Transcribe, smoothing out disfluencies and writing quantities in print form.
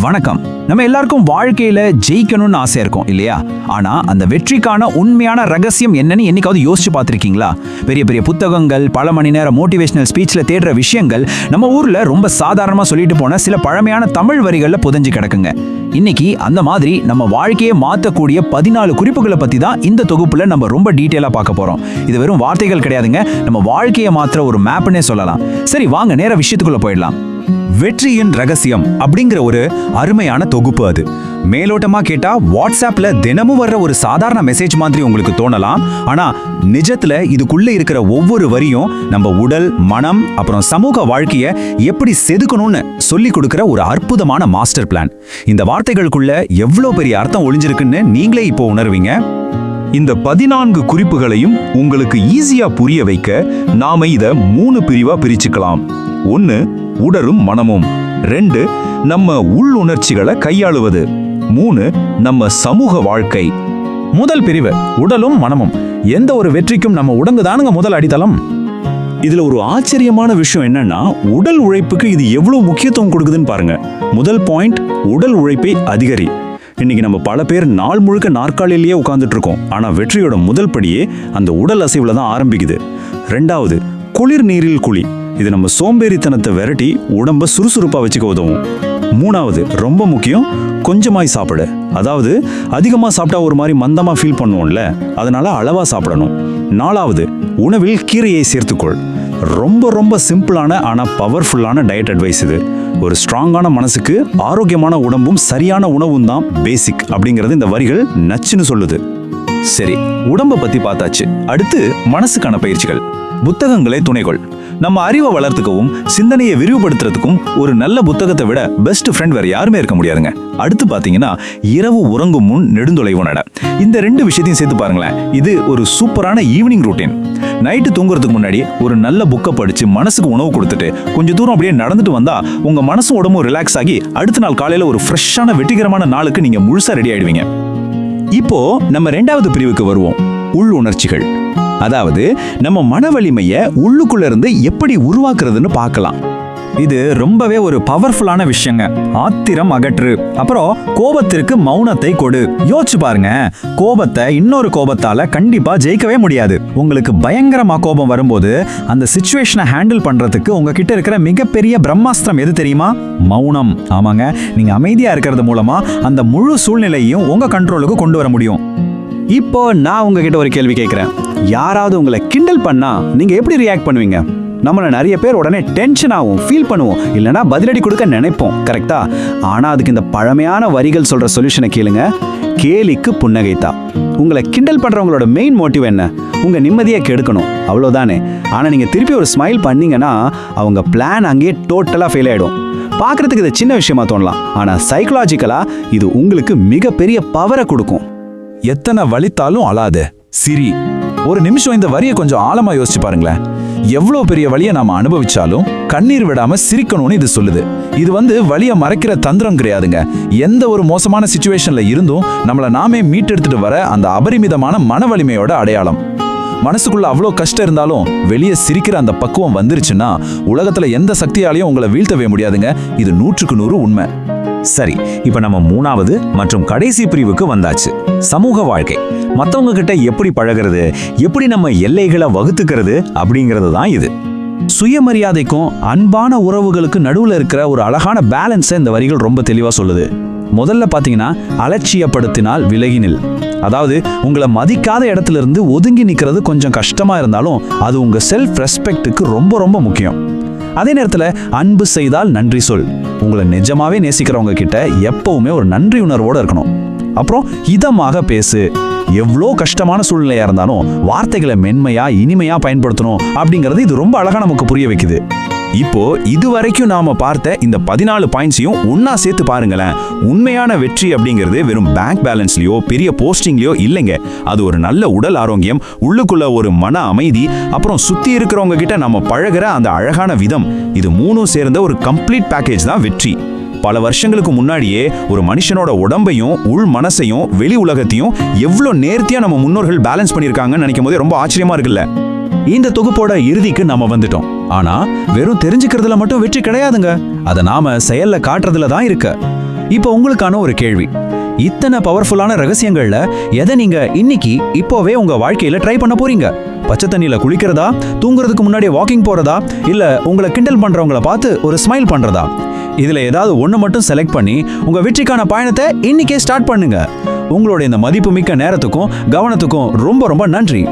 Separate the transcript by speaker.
Speaker 1: வணக்கம். நம்ம எல்லாருக்கும் வாழ்க்கையில ஜெயிக்கணும்னு ஆசையா இருக்கும் இல்லையா? ஆனா அந்த வெற்றிக்கான உண்மையான ரகசியம் என்னன்னு என்னைக்காவது யோசிச்சு பார்த்திருக்கீங்களா? பெரிய பெரிய புத்தகங்கள், பல மணி நேர மோட்டிவேஷனல் ஸ்பீச்ல தேடுற விஷயங்கள் நம்ம ஊர்ல ரொம்ப சாதாரணமா சொல்லிட்டு போன சில பழமையான தமிழ் வரிகள்ல புதைஞ்சு கிடக்குங்க. இன்னைக்கு அந்த மாதிரி நம்ம வாழ்க்கையை மாற்றக்கூடிய 14 குறிப்புகளை பத்தி தான் இந்த தொகுப்புல நம்ம ரொம்ப டீட்டெயிலா பார்க்க போறோம். இது வெறும் வார்த்தைகள் கிடையாதுங்க, நம்ம வாழ்க்கையை மாற்ற ஒரு மேப்னே சொல்லலாம். சரி, வாங்க நேர விஷயத்துக்குள்ள போயிடலாம். வெற்றியின் ரகசியம் அப்படிங்கிற ஒரு அருமையான தொகுப்பு அது. மேலோட்டமா கேட்டா வாட்ஸ்அப்ல தினமும் வர்ற ஒரு சாதாரண மெசேஜ் மாதிரி உங்களுக்கு தோணலாம். ஆனா நிஜத்துல இதுக்குள்ள இருக்கிற ஒவ்வொரு வரியும் நம்ம உடல், மனம், அப்புறம் சமூக வாழ்க்கைய எப்படி செதுக்கணும்னு சொல்லி கொடுக்கிற ஒரு அற்புதமான மாஸ்டர் பிளான். இந்த வார்த்தைகளுக்குள்ள எவ்வளவு பெரிய அர்த்தம் ஒளிஞ்சிருக்குன்னு நீங்களே இப்போ உணர்வீங்க.
Speaker 2: இந்த 14 குறிப்புகளையும் உங்களுக்கு ஈஸியா புரிய வைக்க நாம இத 3 பிரிவா பிரிச்சுக்கலாம். 1, உடலும் மனமும். 2, நம்ம உள்ளுணர்ச்சிகளை கையாளுவது. 3, நம்ம சமூக வாழ்க்கை.
Speaker 1: முதல் பிரிவு உடலும் மனமும். எந்த ஒரு வெற்றிக்கும் நம்ம உடம்புதானுங்க முதல் அடித்தளம்.
Speaker 2: இதுல ஒரு ஆச்சரியமான விஷயம் என்னன்னா, உடல் உழைப்புக்கு இது எவ்வளவு முக்கியத்துவம் கொடுக்குதுன்னு பாருங்க. முதல் பாயிண்ட், உடல் உழைப்பை அதிகரி. இன்னைக்கு நம்ம பல பேர் நாள் முழுக்க நாற்காலிலேயே உட்கார்ந்துட்டு இருக்கோம். ஆனா வெற்றியோட முதல் படியே அந்த உடல் அசைவுல தான் ஆரம்பிக்குது. 2வது, குளிர் நீரில் குளி. இது நம்ம சோம்பேறித்தனத்தை விரட்டி உடம்ப சுறுசுறுப்பா வச்சுக்க உதவும். 3வது, ரொம்ப முக்கியம், கொஞ்சமாய் சாப்பிடு. அதாவது அதிகமா சாப்பிட்டா ஒரு மாதிரி மந்தமா ஃபீல் பண்ணுவோம்ல, அதனால அளவா சாப்பிடணும். 4வது, உணவில் கீரையை சேர்த்துக்கொள். ரொம்ப ரொம்ப சிம்பிளான ஆனா பவர்ஃபுல்லான டயட் அட்வைஸ் இது. ஒரு ஸ்ட்ராங்கான மனசுக்கு ஆரோக்கியமான உடம்பும் சரியான உணவும் தான் பேசிக் அப்படிங்கிறது இந்த வரிகள் நச்சுன்னு சொல்லுது.
Speaker 1: சரி, உடம்ப பத்தி பார்த்தாச்சு. அடுத்து மனசுக்கான பயிற்சிகள். புத்தகங்களை துணைகொள். நம்ம அறிவை வளர்த்துக்கவும் சிந்தனையை விரிவுபடுத்துறதுக்கும் ஒரு நல்ல புத்தகத்தை விட பெஸ்ட் ஃப்ரெண்ட் வேற யாருமே இருக்க முடியாதுங்க. அடுத்து பாத்தீங்கன்னா, இரவு உறங்கும் முன் நெடுந்தொலைவு நட. இந்த 2 விஷயத்தையும் சேர்த்து பாருங்களேன். இது ஒரு சூப்பரான ஈவினிங் ரூட்டீன். நைட்டு தூங்குறதுக்கு முன்னாடி ஒரு நல்ல புக்கை படிச்சு மனசுக்கு உணவு கொடுத்துட்டு கொஞ்சம் தூரம் அப்படியே நடந்துட்டு வந்தா உங்க மனசும் உடம்பும் ரிலாக்ஸ் ஆகி அடுத்த நாள் காலையில ஒரு ஃப்ரெஷ்ஷான வெற்றிகரமான நாளுக்கு நீங்க முழுசா ரெடி ஆயிடுவீங்க. இப்போ நம்ம 2வது பிரிவுக்கு வருவோம், உள் உணர்ச்சிகள். அதாவது நம்ம மன வலிமையை உள்ளுக்குள்ள இருந்து எப்படி உருவாக்குறதுன்னு பார்க்கலாம். இது ரொம்பவே ஒரு பவர்ஃபுல்லான விஷயங்க. ஆத்திரம் அகற்று, அப்புறம் கோபத்திற்கு மௌனத்தை கொடு. யோசிச்சு பாருங்க, கோபத்தை இன்னொரு கோபத்தால கண்டிப்பா ஜெயிக்கவே முடியாது. உங்களுக்கு பயங்கரமா கோபம் வரும்போது அந்த சிச்சுவேஷனை ஹேண்டில் பண்றதுக்கு உங்ககிட்ட இருக்கிற மிகப்பெரிய பிரம்மாஸ்திரம் எது தெரியுமா? மௌனம். ஆமாங்க, நீங்க அமைதியா இருக்கிறது மூலமா அந்த முழு சூழ்நிலையையும் உங்க கண்ட்ரோலுக்கு கொண்டு வர முடியும். இப்போ நான் உங்ககிட்ட ஒரு கேள்வி கேட்கிறேன். யாராவது உங்களை கிண்டல் பண்ணா நீங்க எப்படி ரியாக்ட் பண்ணுவீங்க? நம்மள நிறைய பேர் உடனே டென்ஷன் ஆகும், ஃபீல் பண்ணுவோம், இல்லைனா பதிலடி கொடுக்க நினைப்போம், கரெக்டா? ஆனா அதுக்கு இந்த பழமையான வரிகள் சொல்ற சொல்யூஷனை கேளுங்க. கேலிக்கு புன்னகைத்தா. உங்களை கிண்டல் பண்றவங்களோட மெயின் மோட்டிவ் என்ன? உங்க நிம்மதியை கெடுக்கணும், அவ்வளவுதானே. ஆனா நீங்க திருப்பி ஒரு ஸ்மைல் பண்ணீங்கன்னா அவங்க பிளான் அங்கேயே டோட்டலா ஃபெயில் ஆயிடும். பார்க்கறதுக்கு இது சின்ன விஷயமா தோணலாம், ஆனா சைக்கலாஜிக்கலா இது உங்களுக்கு மிகப்பெரிய பவரை கொடுக்கும். எத்தனை வலித்தாலும் அழாதே, சிரி. ஒரு நிமிஷம் இந்த வரியை கொஞ்சம் ஆழமா யோசிச்சு பாருங்களேன். எவ்வளவு பெரிய வலியை நாம அனுபவிச்சாலும் கண்ணீர் விடாம சிரிக்கணும்னு இது சொல்லுது. இது வலியை மறைக்கிற தந்திரம் கிடையாதுங்க. எந்த ஒரு மோசமான சிச்சுவேஷன்ல இருந்தும் நம்மள நாமே மீட்டெடுத்துட்டு வர அந்த அபரிமிதமான மன வலிமையோட அடையாளம். மனசுக்குள்ள அவ்வளோ கஷ்டம் இருந்தாலும் வெளியே சிரிக்கிற அந்த பக்குவம் வந்துருச்சுன்னா உலகத்துல எந்த சக்தியாலையும் உங்களை வீழ்த்தவே முடியாதுங்க. இது 100க்கு 100 உண்மை. சரி, இப்ப நம்ம 3வது மற்றும் கடைசி பிரிவுக்கு வந்தாச்சு, சமூக வாழ்க்கை. மத்தவங்க கிட்ட எப்படி பழகிறது, எப்படி நம்ம எல்லைகளை வகுத்துக்கிறது அப்படிங்கிறது தான் இது. சுயமரியாதைக்கும் அன்பான உறவுகளுக்கு நடுவுல இருக்கிற ஒரு அழகான பேலன்ஸை இந்த வரிகள் ரொம்ப தெளிவா சொல்லுது. முதல்ல பாத்தீங்கன்னா, அலட்சியப்படுத்தினால் விலகினில். அதாவது உங்களை மதிக்காத இடத்துல இருந்து ஒதுங்கி நிக்கிறது கொஞ்சம் கஷ்டமா இருந்தாலும் அது உங்க செல்ஃப் ரெஸ்பெக்டுக்கு ரொம்ப ரொம்ப முக்கியம். அதே நேரத்துல அன்பு செய்தால் நன்றி சொல். உங்களை நிஜமாவே நேசிக்கிறவங்க கிட்ட எப்பவுமே ஒரு நன்றி உணர்வோட இருக்கணும். அப்புறம் இதமாக பேசு. எவ்வளோ கஷ்டமான சூழ்நிலையா இருந்தாலும் வார்த்தைகளை மென்மையா இனிமையா பயன்படுத்தணும் அப்படிங்கறது இது ரொம்ப அழகா நமக்கு புரிய வைக்குது. இப்போ இதுவரைக்கும் நாம பார்த்த இந்த 14 பாயிண்ட்ஸையும் ஒன்னா சேர்த்து பாருங்களேன். உண்மையான வெற்றி அப்படிங்கிறது வெறும் பேங்க் பேலன்ஸ்லயோ பெரிய போஸ்டிங்லயோ இல்லைங்க. அது ஒரு நல்ல உடல் ஆரோக்கியம், உள்ளுக்குள்ள ஒரு மன அமைதி, அப்புறம் சுத்தி இருக்கிறவங்க கிட்ட நம்ம பழகுற அந்த அழகான விதம். இது 3ம் சேர்ந்த ஒரு கம்ப்ளீட் பேக்கேஜ் தான் வெற்றி. பல வருஷங்களுக்கு முன்னாடியே ஒரு மனுஷனோட உடம்பையும் உள் மனசையும் வெளி உலகத்தையும் எவ்வளோ நேர்த்தியா நம்ம முன்னோர்கள் பேலன்ஸ் பண்ணியிருக்காங்கன்னு நினைக்கும் போதே ரொம்ப ஆச்சரியமா இருக்குல்ல. இந்த தொகுப்போட இறுதிக்கு நாம வந்துட்டோம். ஆனா வெறும் தெரிஞ்சுக்கிறதுல மட்டும் வெற்றி கிடையாதுங்க. அதை நாம செயல்ல காட்டுறதுல தான் இருக்கு. இப்போ உங்களுக்கான ஒரு கேள்வி. இத்தனை பவர்ஃபுல்லான ரகசியங்கள்ல எதை நீங்க இன்னைக்கு இப்போவே உங்க வாழ்க்கையில ட்ரை பண்ண போறீங்க? பச்சை தண்ணியில குளிக்கிறதா, தூங்குறதுக்கு முன்னாடி வாக்கிங் போறதா, இல்ல உங்களை கிண்டல் பண்றவங்கள பார்த்து ஒரு ஸ்மைல் பண்றதா? இதுல ஏதாவது ஒண்ணு மட்டும் செலக்ட் பண்ணி உங்க வெற்றிக்கான பயணத்தை இன்னைக்கே ஸ்டார்ட் பண்ணுங்க. உங்களோட இந்த மதிப்புமிக்க நேரத்துக்கும் கவனத்துக்கும் ரொம்ப ரொம்ப நன்றி.